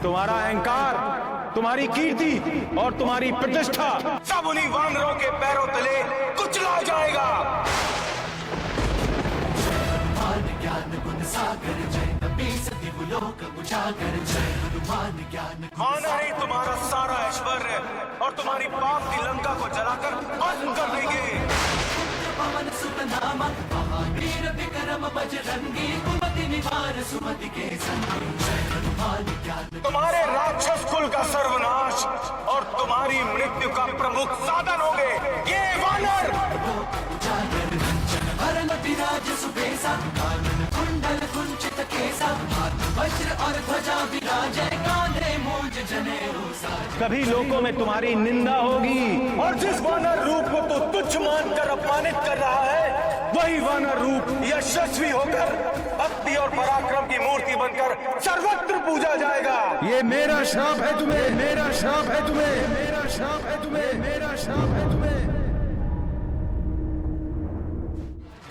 तुम्हारा अहंकार, तुम्हारी कीर्ति और तुम्हारी प्रतिष्ठा सब उन्हीं वानरों के पैरों तले कुचला जाएगा। वानर ही तुम्हारा सारा ऐश्वर्य और तुम्हारी पाप की लंका को जलाकर भस्म कर देंगे। तुम्हारे राक्षस कुल का सर्वनाश और तुम्हारी मृत्यु का प्रमुख साधन होंगे ये वानर। कभी लोगों में तुम्हारी निंदा होगी और जिस वानर रूप को तू तुच्छ मानकर अपमानित कर रहा है, वही वानर रूप यशस्वी होकर भक्ति और पराक्रम की मूर्ति बनकर सर्वत्र पूजा जाएगा। ये मेरा श्राप है तुम्हें, मेरा श्राप है तुम्हें, मेरा श्राप है तुम्हें, मेरा श्राप है तुम्हें।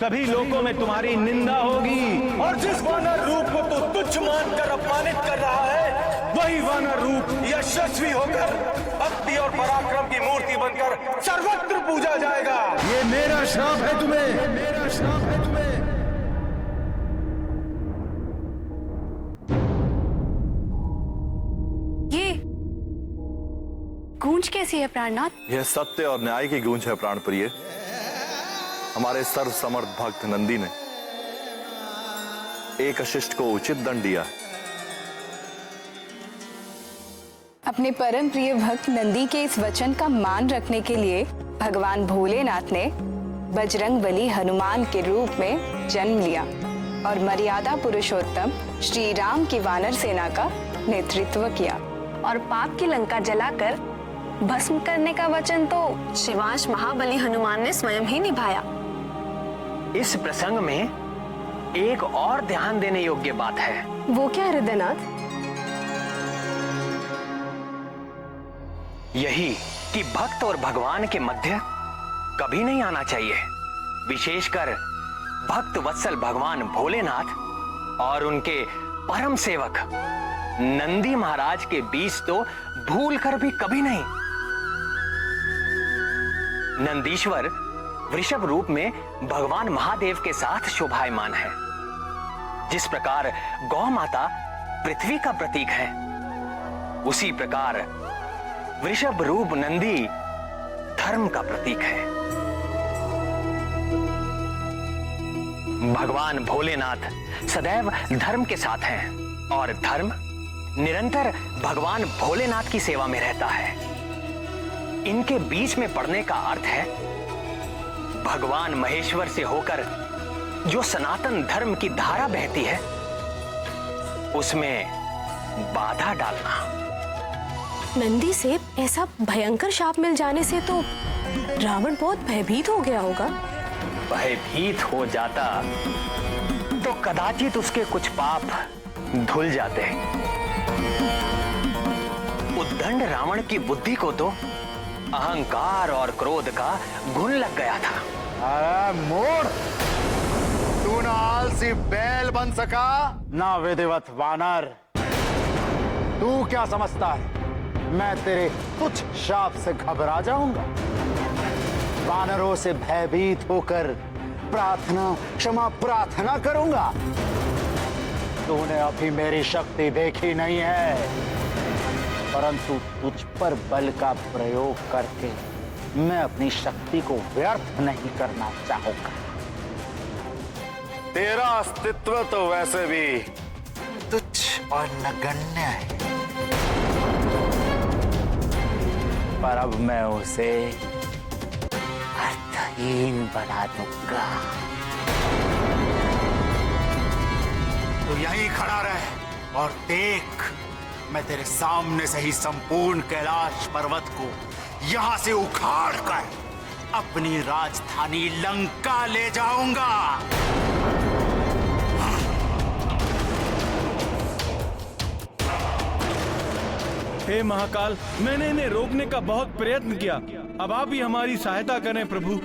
कभी लोगों में तुम्हारी निंदा होगी और जिस वानर रूप को तू तुच्छ मानकर अपमानित कर रहा है, वही वानर रूप यशस्वी होकर भक्ति और पराक्रम की मूर्ति बनकर सर्वत्र पूजा जाएगा। ये मेरा श्राप है तुम्हें, मेरा श्राप है तुम्हें। ये गूंज कैसी है प्राणनाथ? यह सत्य और न्याय की गूंज है प्राणप्रिय। हमारे सर्व समर्थ भक्त नंदी ने एक अशिष्ट को उचित दंड दिया। अपने परम प्रिय भक्त नंदी के इस वचन का मान रखने के लिए भगवान भोलेनाथ ने बजरंग बली हनुमान के रूप में जन्म लिया और मर्यादा पुरुषोत्तम श्री राम की वानर सेना का नेतृत्व किया और पाप की लंका जलाकर भस्म करने का वचन तो शिवांश महाबली हनुमान ने स्वयं ही निभाया। इस प्रसंग में एक और ध्यान देने योग्य बात है। वो क्या हृदयनाथ? यही कि भक्त और भगवान के मध्य कभी नहीं आना चाहिए। विशेषकर भक्त वत्सल भगवान भोलेनाथ और उनके परम सेवक नंदी महाराज के बीच तो भूल कर भी कभी नहीं। नंदीश्वर वृषभ रूप में भगवान महादेव के साथ शोभायमान है। जिस प्रकार गौ माता पृथ्वी का प्रतीक है, उसी प्रकार वृषभ रूप नंदी धर्म का प्रतीक है। भगवान भोलेनाथ सदैव धर्म के साथ हैं और धर्म निरंतर भगवान भोलेनाथ की सेवा में रहता है। इनके बीच में पड़ने का अर्थ है भगवान महेश्वर से होकर जो सनातन धर्म की धारा बहती है उसमें बाधा डालना। नंदी से ऐसा भयंकर शाप मिल जाने से तो रावण बहुत भयभीत हो गया होगा। भयभीत हो जाता तो कदाचित उसके कुछ पाप धुल जाते। उद्दंड रावण की बुद्धि को तो अहंकार और क्रोध का घुन लग गया था। अरे मूर्ख, तू ना आलसी बैल बन सका ना विधिवत वानर। तू क्या समझता है मैं तेरे तुच्छ शाप से घबरा जाऊंगा? वानरों से भयभीत होकर प्रार्थना क्षमा प्रार्थना करूंगा। तूने अभी मेरी शक्ति देखी नहीं है, परंतु तुझ पर बल का प्रयोग करके मैं अपनी शक्ति को व्यर्थ नहीं करना चाहूंगा। तेरा अस्तित्व तो वैसे भी तुच्छ और नगण्य है, पर अब मैं उसे अर्थहीन बना दूंगा। तो यहीं खड़ा रह और देख, मैं तेरे सामने से ही संपूर्ण कैलाश पर्वत को यहां से उखाड़ कर अपनी राजधानी लंका ले जाऊंगा। हे महाकाल, मैंने इन्हें रोकने का बहुत प्रयत्न किया। अब आप ही हमारी सहायता करें प्रभु।